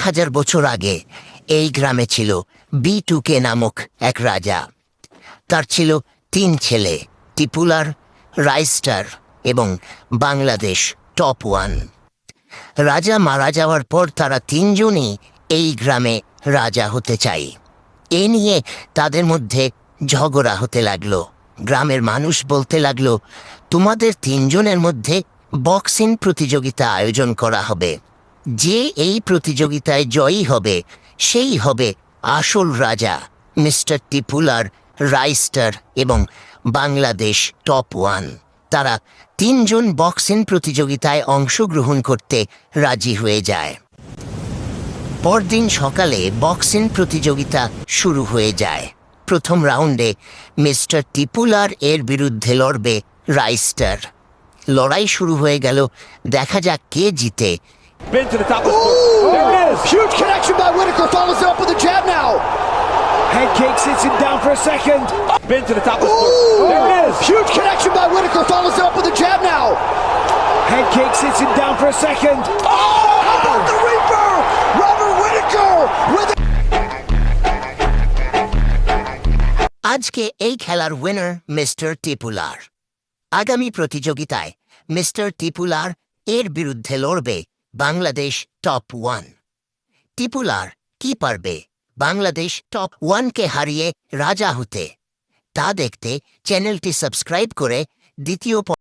1000 বছর আগে এই গ্রামে ছিল B2K নামক এক রাজা। তার ছিল 3 ছেলে, টিপুলার, রাইস্টার এবং বাংলাদেশ টপ 1। রাজা মারা যাওয়ার পর তারা 3 জনই এই গ্রামে রাজা হতে চায়। এ নিয়ে তাদের মধ্যে ঝগড়া হতে লাগলো। গ্রামের মানুষ বলতে লাগলো, তোমাদের 3 জনের মধ্যে বক্সিং প্রতিযোগিতা আয়োজন করা হবে। যে এই প্রতিযোগিতায় জয়ী হবে সেই হবে আসল রাজা, মিস্টার টিপুলার, রাইস্টার এবং বাংলাদেশ টপ 1। তারা 3 জন বক্সিং প্রতিযোগিতায় অংশগ্রহণ করতে রাজি হয়ে যায়। পরদিন সকালে বক্সিং প্রতিযোগিতা শুরু হয়ে যায়। প্রথম রাউন্ডে মিস্টার টিপুলার এর বিরুদ্ধে লড়বে রাইস্টার। লড়াই শুরু হয়ে গেল, দেখা যাক কে জিতে। Been to the top of the There it is. Huge connection by Whitaker, follows it up with a jab now. Head kick sits him down for a second. Been to the top of the There it is. Huge connection by Whitaker, follows it up with a jab now. Head kick sits him down for a second. Oh, how about the Reaper? Robert Whitaker with a... আজকে এই খেলার winner mister টিপুলার। আগামী প্রতিযোগিতায় mister টিপুলার এর বিরুদ্ধে লড়বে Bangladesh top 1। টিপুলার কি পারবে বাংলাদেশ টপ 1কে হারিয়ে রাজা হতে? তা দেখতে চ্যানেলটি সাবস্ক্রাইব করে দ্বিতীয়